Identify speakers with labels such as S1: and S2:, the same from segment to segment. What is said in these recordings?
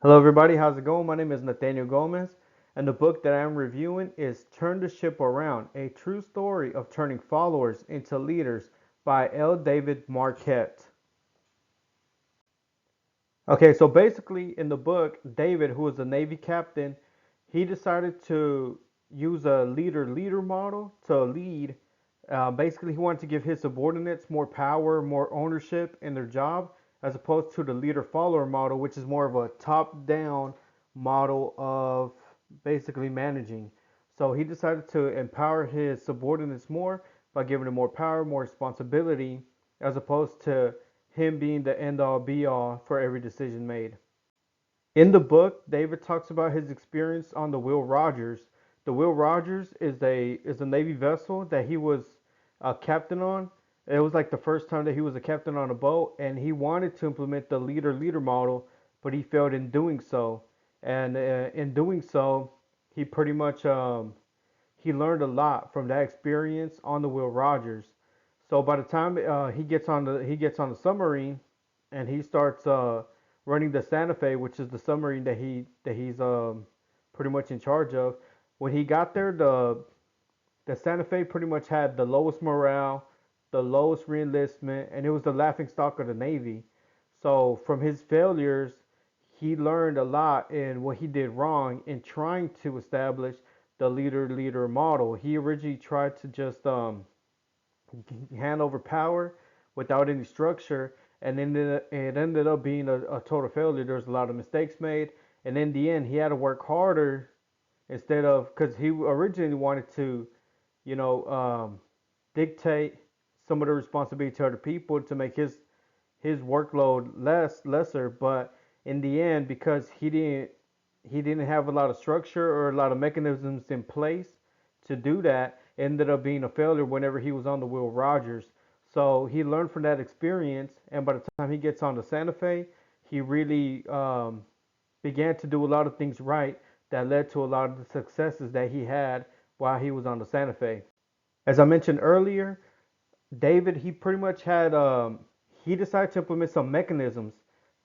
S1: Hello, everybody. How's it going? My name is Nathaniel Gomez, and the book that I'm reviewing is Turn the Ship Around, a true story of turning followers into leaders by L. David Marquet. Okay, so basically, in the book, David, who was a Navy captain, he decided to use a leader model to lead. Basically, he wanted to give his subordinates more power, more ownership in their job, as opposed to the leader follower model, which is more of a top down model of basically managing. So he decided to empower his subordinates more by giving them more power, more responsibility, as opposed to him being the end all be all for every decision made. In the book, David talks about his experience on the Will Rogers. The Will Rogers is a Navy vessel that he was a captain on. It was like the first time that he was a captain on a boat, and he wanted to implement the leader model, but he failed in doing so. And in doing so, he pretty much he learned a lot from that experience on the Will Rogers. So by the time he gets on the submarine, and he starts running the Santa Fe, which is the submarine that he's pretty much in charge of. When he got there, the Santa Fe pretty much had the lowest morale, the lowest reenlistment, and it was the laughing stock of the Navy. So from his failures, he learned a lot in what he did wrong in trying to establish the leader model. He originally tried to just hand over power without any structure, and then it ended up being a total failure. There was a lot of mistakes made, and in the end, he had to work harder instead of because he originally wanted to, you know, dictate some of the responsibility to other people to make his workload lesser. But in the end, because he didn't have a lot of structure or a lot of mechanisms in place to do that, it ended up being a failure whenever he was on the Will Rogers. So he learned from that experience, and by the time he gets on the Santa Fe, he really began to do a lot of things right that led to a lot of the successes that he had while he was on the Santa Fe. As I mentioned earlier, David, he pretty much had he decided to implement some mechanisms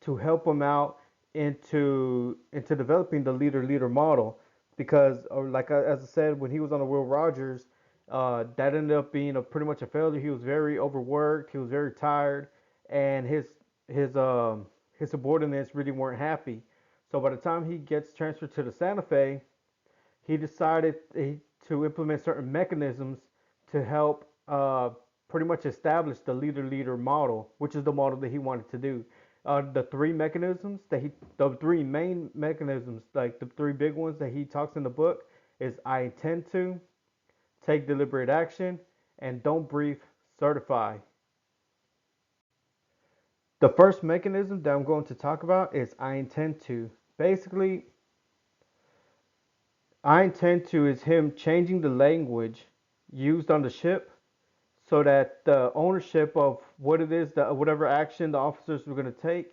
S1: to help him out into developing the leader model because like as I said, when he was on the Will Rogers, that ended up being a pretty much a failure. He was very overworked, he was very tired, and his his subordinates really weren't happy. So by the time he gets transferred to the Santa Fe, he decided to implement certain mechanisms to help pretty much establish the leader model, which is the model that he wanted to do. The three mechanisms the three main mechanisms, like the three big ones that he talks in the book, is I intend to, take deliberate action, and don't brief, certify. The first mechanism that I'm going to talk about is I intend to. Basically, I intend to is him changing the language used on the ship so that the ownership of what it is that whatever action the officers were going to take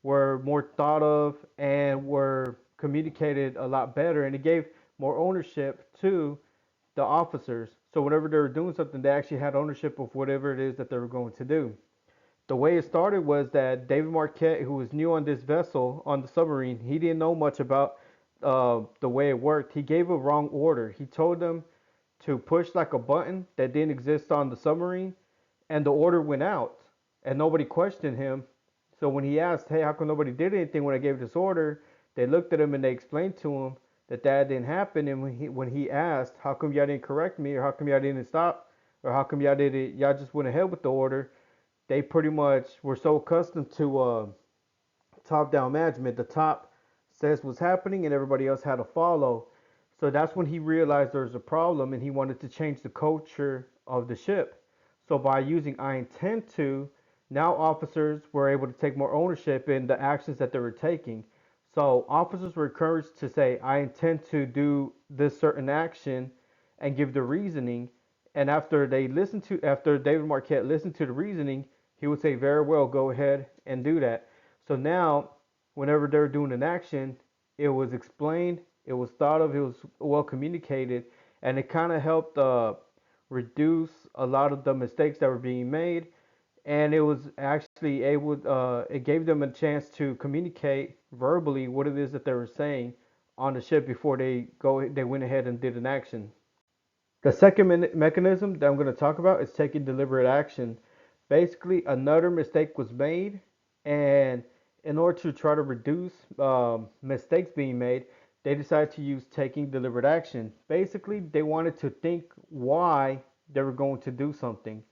S1: were more thought of and were communicated a lot better, and it gave more ownership to the officers. So whenever they were doing something, they actually had ownership of whatever it is that they were going to do. The way it started was that David Marquet, who was new on this vessel on the submarine, he didn't know much about the way it worked. He gave a wrong order. He told them to push like a button that didn't exist on the submarine, and the order went out, and nobody questioned him. So when he asked, "Hey, how come nobody did anything when I gave this order?" They looked at him and they explained to him that that didn't happen. And when he asked, "How come y'all didn't correct me, or how come y'all didn't stop, or how come y'all just went ahead with the order?" They pretty much were so accustomed to top-down management. The top says what's happening, and everybody else had to follow. So that's when he realized there was a problem, and he wanted to change the culture of the ship. So by using I intend to, now officers were able to take more ownership in the actions that they were taking. So officers were encouraged to say, I intend to do this certain action and give the reasoning. And after David Marquette listened to the reasoning, he would say, very well, go ahead and do that. So now, whenever they're doing an action, it was explained, it was thought of, it was well communicated, and it kind of helped reduce a lot of the mistakes that were being made. And it was actually able, it gave them a chance to communicate verbally what it is that they were saying on the ship before they went ahead and did an action. The second mechanism that I'm going to talk about is taking deliberate action. Basically, another mistake was made, and in order to try to reduce mistakes being made, they decided to use taking deliberate action. Basically, they wanted to think why they were going to do something.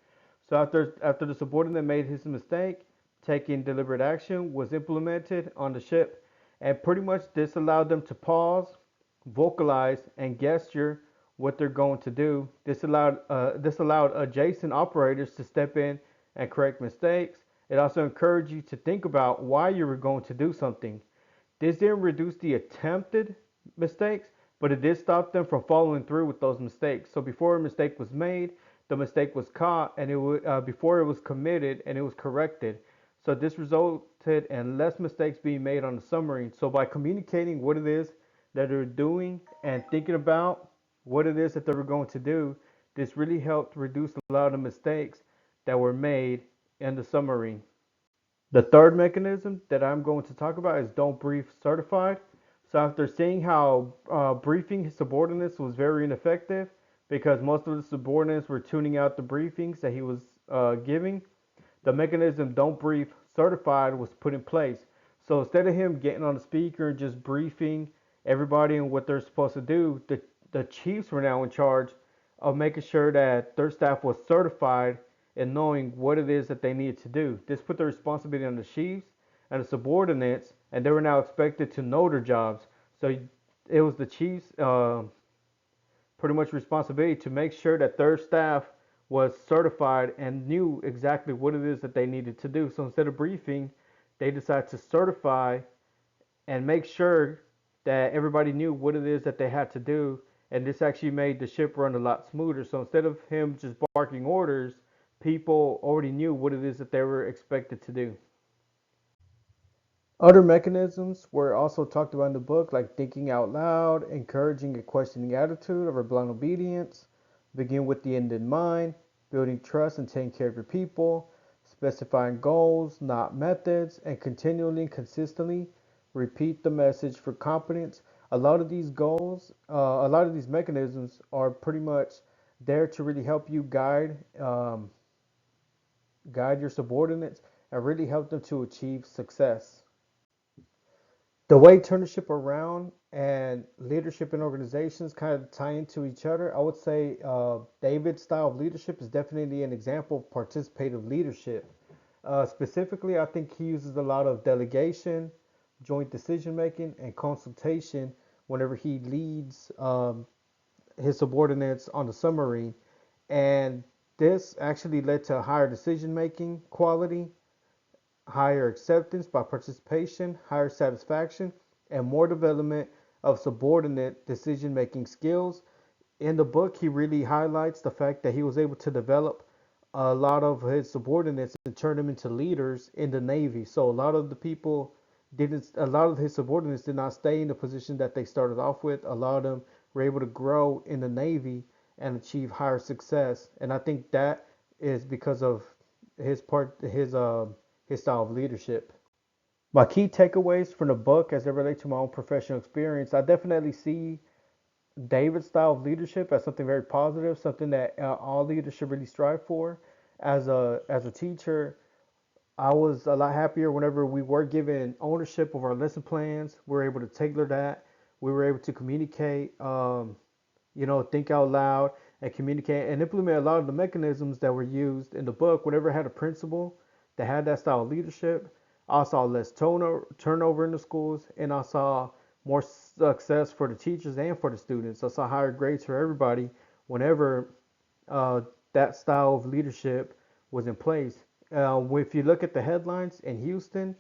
S1: So after the subordinate made his mistake, taking deliberate action was implemented on the ship, and pretty much this allowed them to pause, vocalize, and gesture what they're going to do. This allowed adjacent operators to step in and correct mistakes. It also encouraged you to think about why you were going to do something. This didn't reduce the attempted mistakes, but it did stop them from following through with those mistakes. So before a mistake was made, the mistake was caught, and before it was committed and it was corrected. So this resulted in less mistakes being made on the submarine. So by communicating what it is that they're doing and thinking about what it is that they were going to do, this really helped reduce a lot of the mistakes that were made in the submarine. The third mechanism that I'm going to talk about is don't brief certified. So after seeing how briefing his subordinates was very ineffective because most of the subordinates were tuning out the briefings that he was giving, the mechanism don't brief certified was put in place. So instead of him getting on the speaker and just briefing everybody on what they're supposed to do, the chiefs were now in charge of making sure that their staff was certified in knowing what it is that they needed to do. This put the responsibility on the chiefs and the subordinates, and they were now expected to know their jobs. So it was the chiefs' pretty much responsibility to make sure that their staff was certified and knew exactly what it is that they needed to do. So instead of briefing, they decided to certify and make sure that everybody knew what it is that they had to do. And this actually made the ship run a lot smoother. So instead of him just barking orders, people already knew what it is that they were expected to do. Other mechanisms were also talked about in the book, like thinking out loud, encouraging a questioning attitude over blind obedience, begin with the end in mind, building trust and taking care of your people, specifying goals, not methods, and continually and consistently repeat the message for competence. A lot of these mechanisms are pretty much there to really help you guide your subordinates and really help them to achieve success. The way turnership around and leadership in organizations kind of tie into each other, I would say David's style of leadership is definitely an example of participative leadership. Specifically, I think he uses a lot of delegation, joint decision making, and consultation whenever he leads his subordinates on the submarine. And this actually led to higher decision making quality, higher acceptance by participation, higher satisfaction, and more development of subordinate decision making skills. In the book, he really highlights the fact that he was able to develop a lot of his subordinates and turn them into leaders in the Navy. So a lot of his subordinates did not stay in the position that they started off with. A lot of them were able to grow in the Navy and achieve higher success. And I think that is because of his style of leadership. My key takeaways from the book as they relate to my own professional experience, I definitely see David's style of leadership as something very positive, something that all leaders should really strive for. As a teacher, I was a lot happier whenever we were given ownership of our lesson plans. We were able to tailor that. We were able to communicate, think out loud and communicate and implement a lot of the mechanisms that were used in the book. Whenever I had a principal that had that style of leadership, I saw less turnover in the schools, and I saw more success for the teachers and for the students. I saw higher grades for everybody whenever uh, that style of leadership was in place. If you look at the headlines in Houston,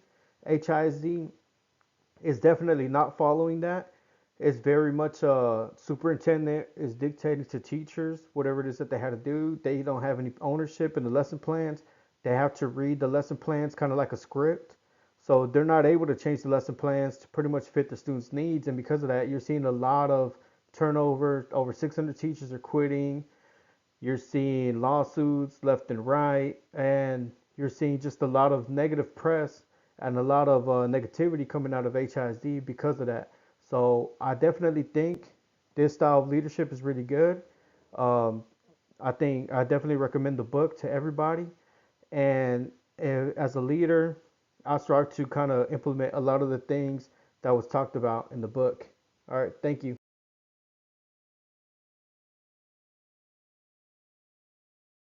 S1: HISD is definitely not following that. It's very much superintendent is dictating to teachers whatever it is that they had to do. They don't have any ownership in the lesson plans. They have to read the lesson plans kind of like a script. So they're not able to change the lesson plans to pretty much fit the students' needs. And because of that, you're seeing a lot of turnover. Over 600 teachers are quitting. You're seeing lawsuits left and right. And you're seeing just a lot of negative press and a lot of negativity coming out of HISD because of that. So I definitely think this style of leadership is really good. Um, I think I definitely recommend the book to everybody. And as a leader, I start to kind of implement a lot of the things that was talked about in the book. All right, thank you.